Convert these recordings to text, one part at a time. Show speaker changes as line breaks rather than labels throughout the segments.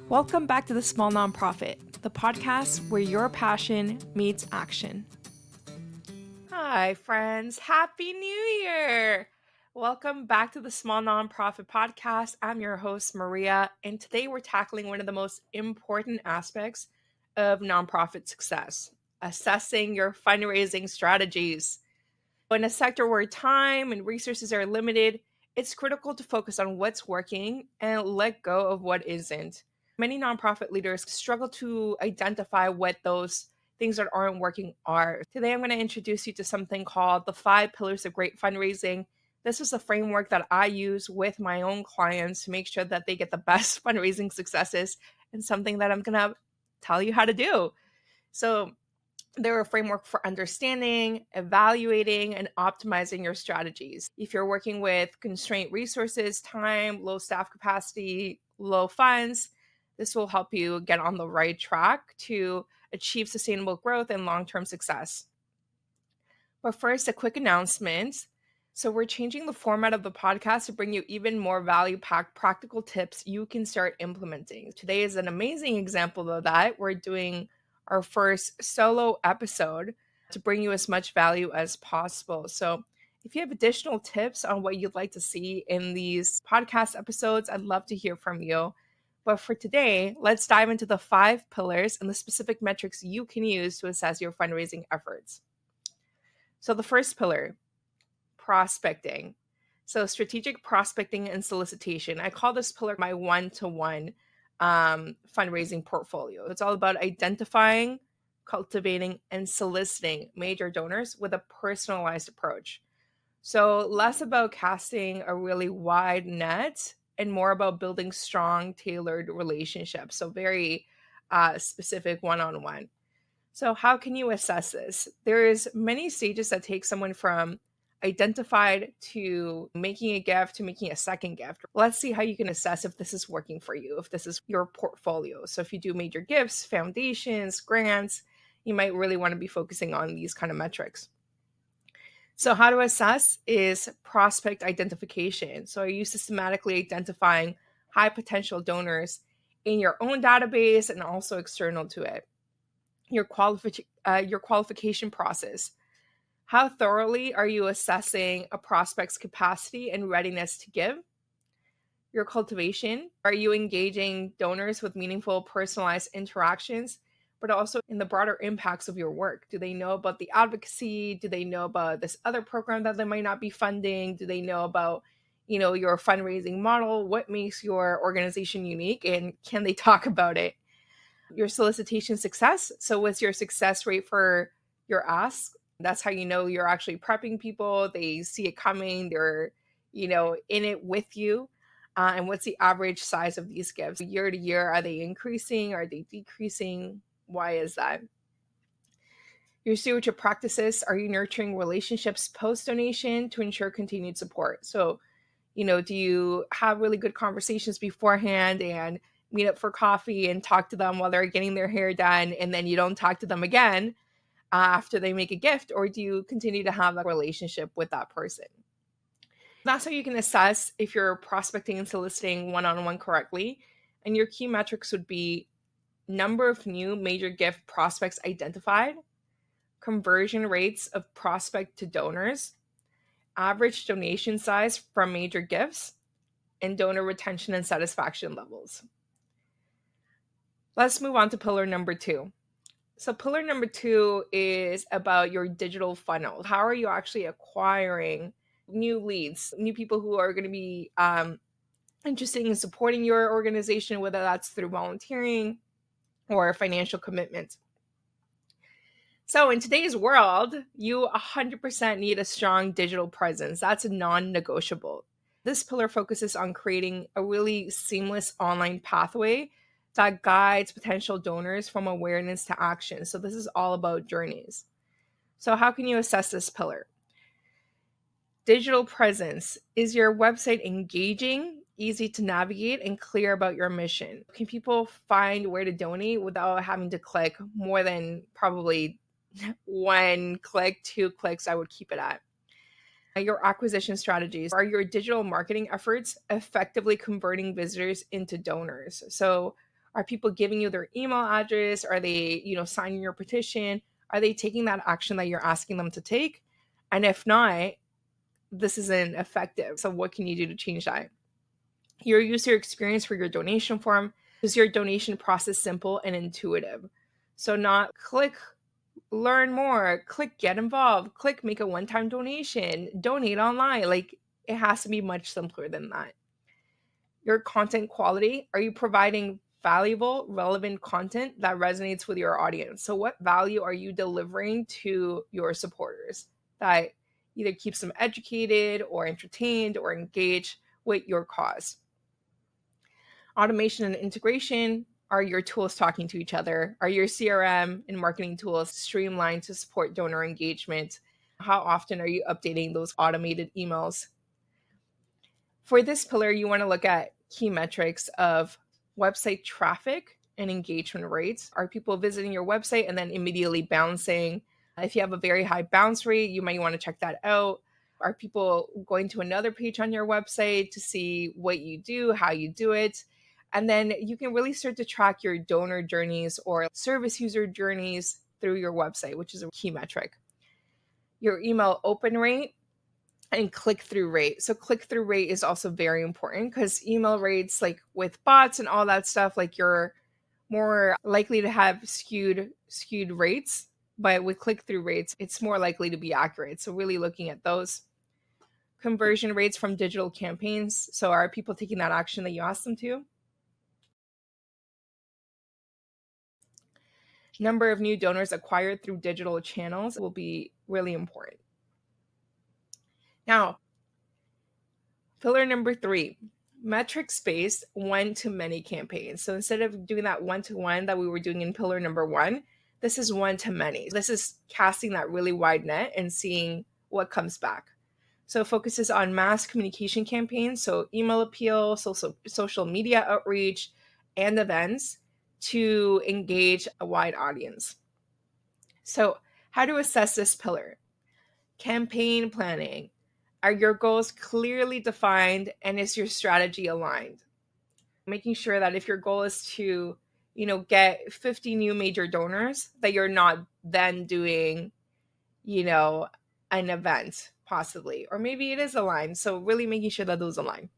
Welcome back to The Small Nonprofit, the podcast where your passion meets action. Hi, friends. Happy New Year! Welcome back to The Small Nonprofit Podcast. I'm your host, Maria, and today we're tackling one of the most important aspects of nonprofit success, assessing your fundraising strategies. In a sector where time and resources are limited, it's critical to focus on what's working and let go of what isn't. Many nonprofit leaders struggle to identify what those things that aren't working are. Today, I'm going to introduce you to something called the 5 pillars of great fundraising. This is a framework that I use with my own clients to make sure that they get the best fundraising successes, and something that I'm going to tell you how to do. So, they're a framework for understanding, evaluating, and optimizing your strategies. If you're working with constrained resources, time, low staff capacity, low funds, this will help you get on the right track to achieve sustainable growth and long-term success. But first, a quick announcement. So we're changing the format of the podcast to bring you even more value-packed practical tips you can start implementing. Today is an amazing example of that. We're doing our first solo episode to bring you as much value as possible. So if you have additional tips on what you'd like to see in these podcast episodes, I'd love to hear from you. But for today, let's dive into the 5 pillars and the specific metrics you can use to assess your fundraising efforts. So the first pillar, prospecting. So strategic prospecting and solicitation. I call this pillar my one-to-one fundraising portfolio. It's all about identifying, cultivating, and soliciting major donors with a personalized approach. So less about casting a really wide net and more about building strong, tailored relationships. So very specific one-on-one. So how can you assess this? There's many stages that take someone from identified to making a gift to making a second gift. Let's see how you can assess if this is working for you, if this is your portfolio. So if you do major gifts, foundations, grants, you might really want to be focusing on these kind of metrics. So how to assess is prospect identification. So are you systematically identifying high potential donors in your own database and also external to it? Your qualification process. How thoroughly are you assessing a prospect's capacity and readiness to give? Your cultivation. Are you engaging donors with meaningful, personalized interactions, but also in the broader impacts of your work? Do they know about the advocacy? Do they know about this other program that they might not be funding? Do they know about, your fundraising model? What makes your organization unique? And can they talk about it? Your solicitation success. So what's your success rate for your ask? That's how you know you're actually prepping people. They see it coming. They're, in it with you. And what's the average size of these gifts? Year to year, are they increasing? Are they decreasing? Why is that? Your stewardship practices. Are you nurturing relationships post-donation to ensure continued support? So, do you have really good conversations beforehand and meet up for coffee and talk to them while they're getting their hair done, and then you don't talk to them again after they make a gift? Or do you continue to have a relationship with that person? That's how you can assess if you're prospecting and soliciting one-on-one correctly. And your key metrics would be number of new major gift prospects identified, conversion rates of prospect to donors, average donation size from major gifts, and donor retention and satisfaction levels. Let's move on to pillar number 2. So pillar number 2 is about your digital funnel. How are you actually acquiring new leads, new people who are going to be interested in supporting your organization, whether that's through volunteering or financial commitment? So in today's world, you 100% need a strong digital presence. That's a non-negotiable. This pillar focuses on creating a really seamless online pathway that guides potential donors from awareness to action. So this is all about journeys. So how can you assess this pillar? Digital presence. Is your website engaging, easy to navigate, and clear about your mission? Can people find where to donate without having to click more than probably 1 click, 2 clicks? I would keep it at. Your acquisition strategies. Are your digital marketing efforts effectively converting visitors into donors? So Are people giving you their email address? Are they, signing your petition? Are they taking that action that you're asking them to take? And if not, this isn't effective. So what can you do to change that? Your user experience for your donation form. Is your donation process simple and intuitive? So not click learn more, click get involved, click make a one-time donation, donate online. Like, it has to be much simpler than that. Your content quality. Are you providing valuable, relevant content that resonates with your audience? So what value are you delivering to your supporters that either keeps them educated or entertained or engaged with your cause? Automation and integration. Are your tools talking to each other? Are your CRM and marketing tools streamlined to support donor engagement? How often are you updating those automated emails? For this pillar, you want to look at key metrics of website traffic and engagement rates. Are people visiting your website and then immediately bouncing? If you have a very high bounce rate, you might want to check that out. Are people going to another page on your website to see what you do, how you do it? And then you can really start to track your donor journeys or service user journeys through your website, which is a key metric. Your email open rate and click-through rate. So click-through rate is also very important because email rates, like with bots and all that stuff, like you're more likely to have skewed rates, but with click-through rates, it's more likely to be accurate. So really looking at those. Conversion rates from digital campaigns. So are people taking that action that you asked them to? Number of new donors acquired through digital channels will be really important. Now, pillar number 3, metrics-based one-to-many campaigns. So instead of doing that one-to-one that we were doing in pillar number 1, this is one-to-many. This is casting that really wide net and seeing what comes back. So it focuses on mass communication campaigns, so email appeal, social media outreach, and events to engage a wide audience. So how to assess this pillar? Campaign planning. Are your goals clearly defined and is your strategy aligned? Making sure that if your goal is to, get 50 new major donors, that you're not then doing, an event possibly, or maybe it is aligned. So really making sure that those align.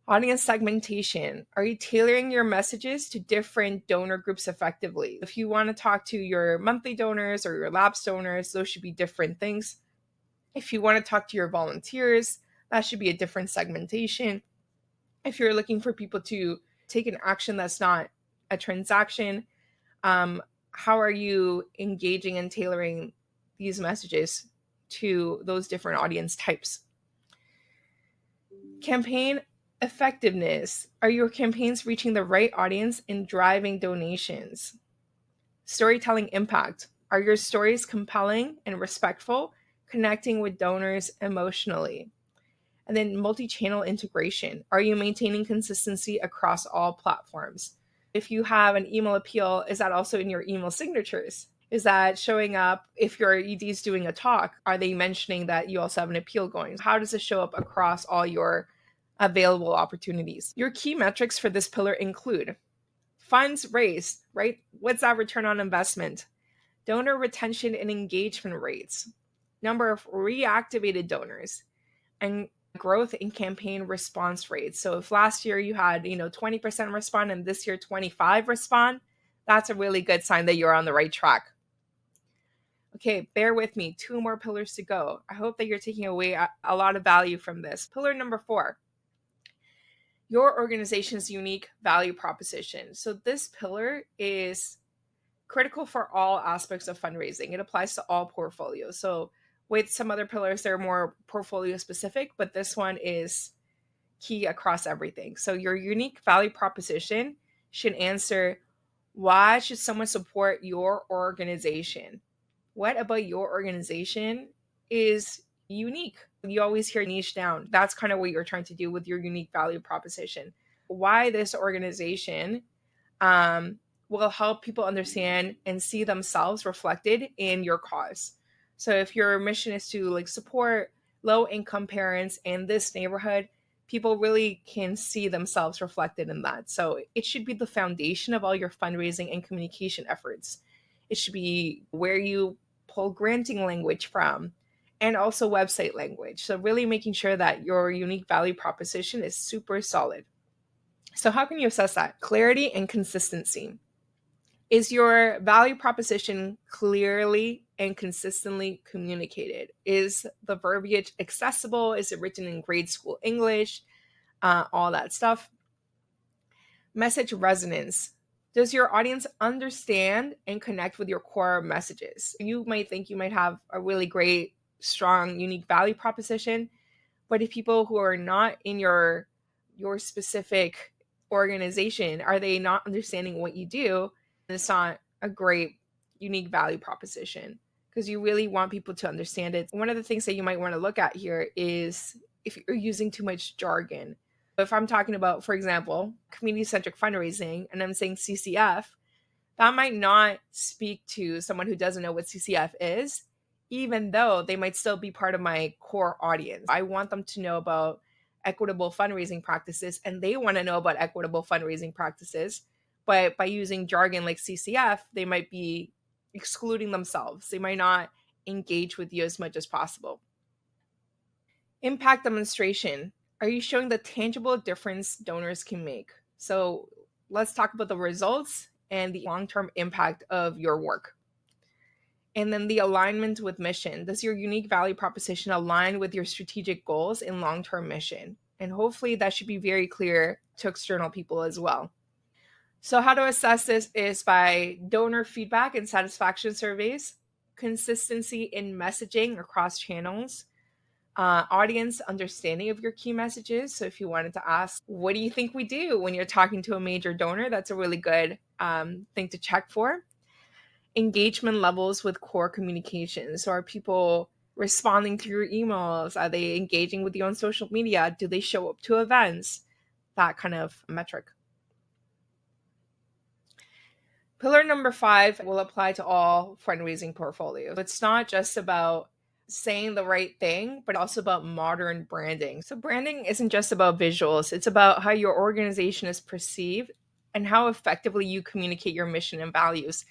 Audience segmentation. Are you tailoring your messages to different donor groups effectively? If you want to talk to your monthly donors or your lapsed donors, those should be different things. If you want to talk to your volunteers, that should be a different segmentation. If you're looking for people to take an action that's not a transaction, how are you engaging and tailoring these messages to those different audience types? Campaign effectiveness. Are your campaigns reaching the right audience and driving donations? Storytelling impact. Are your stories compelling and respectful, connecting with donors emotionally? And then multi-channel integration. Are you maintaining consistency across all platforms? If you have an email appeal, is that also in your email signatures? Is that showing up if your ED is doing a talk? Are they mentioning that you also have an appeal going? How does it show up across all your available opportunities? Your key metrics for this pillar include funds raised, right? What's that return on investment? Donor retention and engagement rates, number of reactivated donors, and growth in campaign response rates. So if last year you had, 20% respond and this year 25 respond, that's a really good sign that you're on the right track. Okay, bear with me. 2 more pillars to go. I hope that you're taking away a lot of value from this. Pillar number 4, your organization's unique value proposition. So this pillar is critical for all aspects of fundraising. It applies to all portfolios. So with some other pillars, they're more portfolio specific, but this one is key across everything. So your unique value proposition should answer, why should someone support your organization? What about your organization is unique? You always hear niche down. That's kind of what you're trying to do with your unique value proposition. Why this organization will help people understand and see themselves reflected in your cause. So if your mission is to support low income parents in this neighborhood, people really can see themselves reflected in that. So it should be the foundation of all your fundraising and communication efforts. It should be where you pull granting language from and also website language. So really making sure that your unique value proposition is super solid. So how can you assess that? Clarity and consistency. Is your value proposition clearly and consistently communicated? Is the verbiage accessible? Is it written in grade school English? All that stuff. Message resonance. Does your audience understand and connect with your core messages? You might think you might have a really great, strong, unique value proposition, but if people who are not in your specific organization, are they not understanding what you do? It's not a great unique value proposition because you really want people to understand it. One of the things that you might want to look at here is if you're using too much jargon. If I'm talking about, for example, community centric fundraising and I'm saying CCF, that might not speak to someone who doesn't know what CCF is, even though they might still be part of my core audience. I want them to know about equitable fundraising practices, and they want to know about equitable fundraising practices. But by using jargon like CCF, they might be excluding themselves. They might not engage with you as much as possible. Impact demonstration. Are you showing the tangible difference donors can make? So let's talk about the results and the long term impact of your work. And then the alignment with mission. Does your unique value proposition align with your strategic goals and long term mission? And hopefully that should be very clear to external people as well. So, how to assess this is by donor feedback and satisfaction surveys, consistency in messaging across channels, audience understanding of your key messages. So if you wanted to ask, what do you think we do when you're talking to a major donor? That's a really good thing to check for. Engagement levels with core communications. So are people responding to your emails? Are they engaging with you on social media? Do they show up to events? That kind of metric. Pillar number 5 will apply to all fundraising portfolios. It's not just about saying the right thing, but also about modern branding. So, branding isn't just about visuals, it's about how your organization is perceived and how effectively you communicate your mission and values.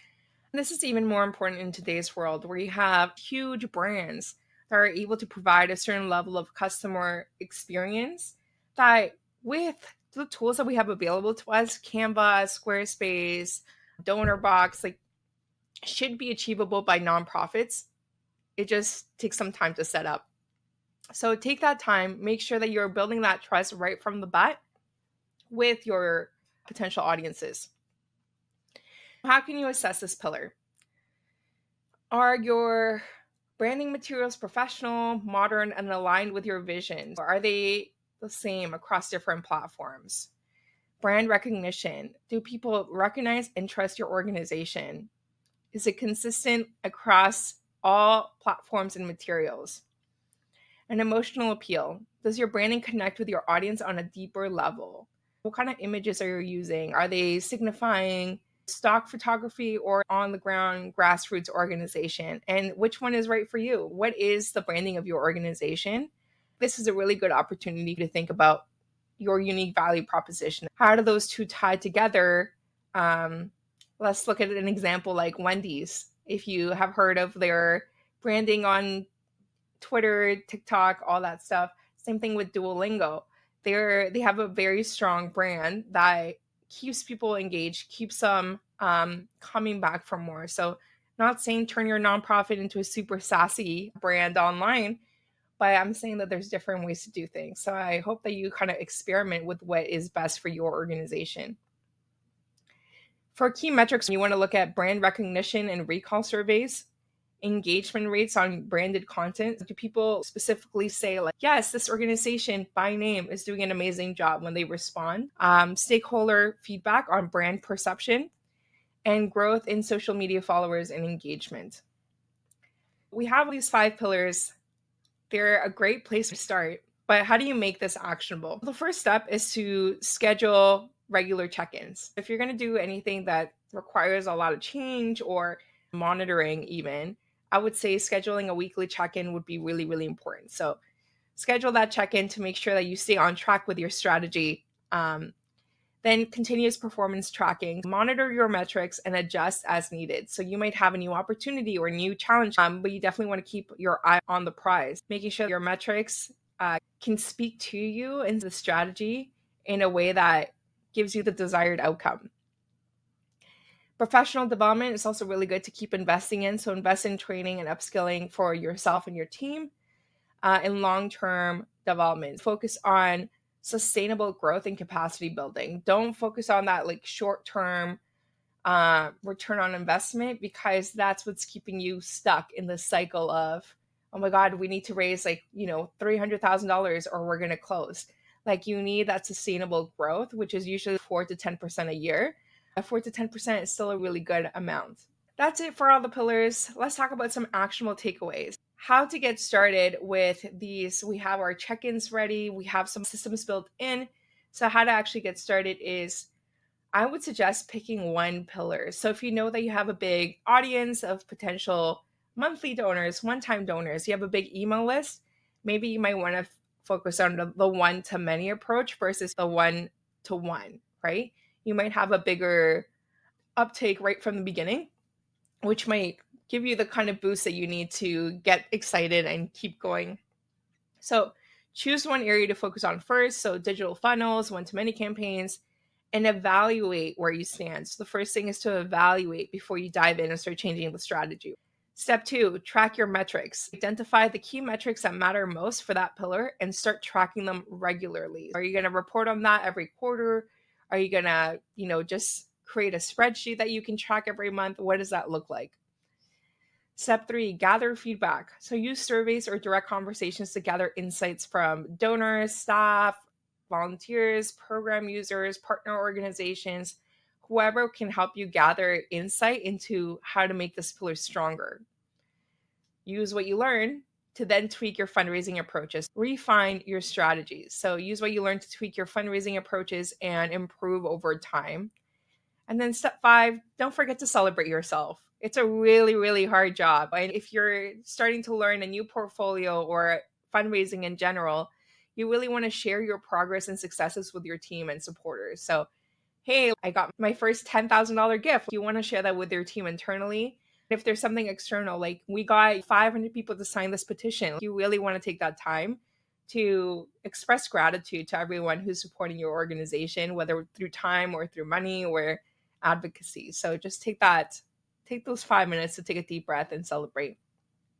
And this is even more important in today's world where you have huge brands that are able to provide a certain level of customer experience that, with the tools that we have available to us, Canva, Squarespace, DonorBox, like, should be achievable by nonprofits. It just takes some time to set up. So take that time, make sure that you're building that trust right from the bat with your potential audiences. How can you assess this pillar? Are your branding materials professional, modern, and aligned with your vision? Or are they the same across different platforms? Brand recognition. Do people recognize and trust your organization? Is it consistent across all platforms and materials? An emotional appeal. Does your branding connect with your audience on a deeper level? What kind of images are you using? Are they signifying stock photography or on the ground grassroots organization? And which one is right for you? What is the branding of your organization? This is a really good opportunity to think about your unique value proposition. How do those two tie together? Let's look at an example like Wendy's. If you have heard of their branding on Twitter, TikTok, all that stuff. Same thing with Duolingo. They have a very strong brand that keeps people engaged, keeps them coming back for more. So, not saying turn your nonprofit into a super sassy brand online, but I'm saying that there's different ways to do things. So I hope that you kind of experiment with what is best for your organization. For key metrics, you want to look at brand recognition and recall surveys, engagement rates on branded content. Do people specifically say, like, yes, this organization by name is doing an amazing job when they respond? Stakeholder feedback on brand perception and growth in social media followers and engagement. We have these 5 pillars. They're a great place to start, but how do you make this actionable? The first step is to schedule regular check-ins. If you're going to do anything that requires a lot of change or monitoring even, I would say scheduling a weekly check-in would be really, really important. So Schedule that check-in to make sure that you stay on track with your strategy. Then continuous performance tracking. Monitor your metrics and adjust as needed. So you might have a new opportunity or a new challenge, but you definitely want to keep your eye on the prize, making sure your metrics can speak to you and the strategy in a way that gives you the desired outcome. Professional development is also really good to keep investing in. So invest in training and upskilling for yourself and your team, and long-term development. Focus on sustainable growth and capacity building. Don't focus on that like short-term return on investment, because that's what's keeping you stuck in the cycle of, oh my God, we need to raise $300,000 or we're going to close. Like, you need that sustainable growth, which is usually 4 to 10% a year. 4 to 10% is still a really good amount. That's it for all the pillars. Let's talk about some actionable takeaways. How to get started with these. We have our check-ins ready. We have some systems built in. So how to actually get started is, I would suggest picking one pillar. So if you know that you have a big audience of potential monthly donors, one-time donors, you have a big email list, maybe you might want to focus on the one-to-many approach versus the one-to-one, right? You might have a bigger uptake right from the beginning, which might give you the kind of boost that you need to get excited and keep going. So choose one area to focus on first. So digital funnels, one-to-many campaigns, and evaluate where you stand. So the first thing is to evaluate before you dive in and start changing the strategy. Step 2, track your metrics. Identify the key metrics that matter most for that pillar and start tracking them regularly. Are you going to report on that every quarter? Are you going to, just create a spreadsheet that you can track every month? What does that look like? Step 3, gather feedback. So use surveys or direct conversations to gather insights from donors, staff, volunteers, program users, partner organizations, whoever can help you gather insight into how to make this pillar stronger. Use what you learn to then tweak your fundraising approaches. Refine your strategies. So use what you learn to tweak your fundraising approaches and improve over time. And then step 5, don't forget to celebrate yourself. It's a really, really hard job. And if you're starting to learn a new portfolio or fundraising in general, you really want to share your progress and successes with your team and supporters. So, hey, I got my first $10,000 gift. You want to share that with your team internally. If there's something external, like we got 500 people to sign this petition, you really want to take that time to express gratitude to everyone who's supporting your organization, whether through time or through money or advocacy. So just take those 5 minutes to take a deep breath and celebrate.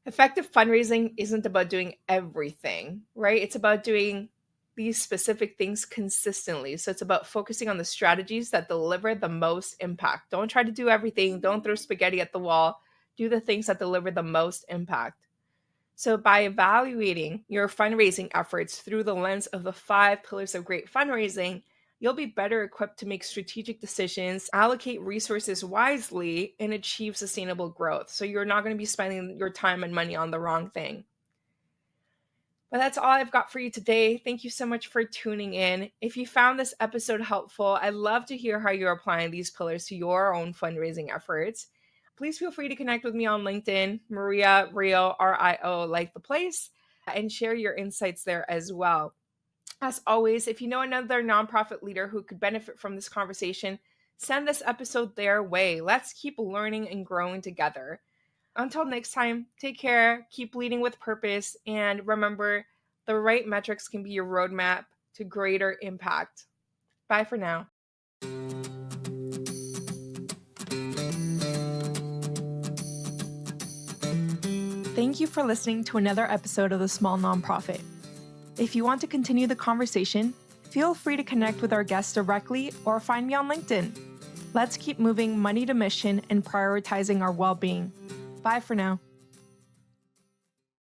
Effective fundraising isn't about doing everything, right? It's about doing these specific things consistently. So it's about focusing on the strategies that deliver the most impact. Don't try to do everything. Don't throw spaghetti at the wall. Do the things that deliver the most impact. So by evaluating your fundraising efforts through the lens of the 5 pillars of great fundraising, you'll be better equipped to make strategic decisions, allocate resources wisely, and achieve sustainable growth. So you're not going to be spending your time and money on the wrong thing. But that's all I've got for you today. Thank you so much for tuning in. If you found this episode helpful, I'd love to hear how you're applying these pillars to your own fundraising efforts. Please feel free to connect with me on LinkedIn, Maria Rio, Rio, like the place, and share your insights there as well. As always, if you know another nonprofit leader who could benefit from this conversation, send this episode their way. Let's keep learning and growing together. Until next time, take care, keep leading with purpose, and remember, the right metrics can be your roadmap to greater impact. Bye for now. Thank you for listening to another episode of The Small Nonprofit. If you want to continue the conversation, feel free to connect with our guests directly or find me on LinkedIn. Let's keep moving money to mission and prioritizing our well-being. Bye for now.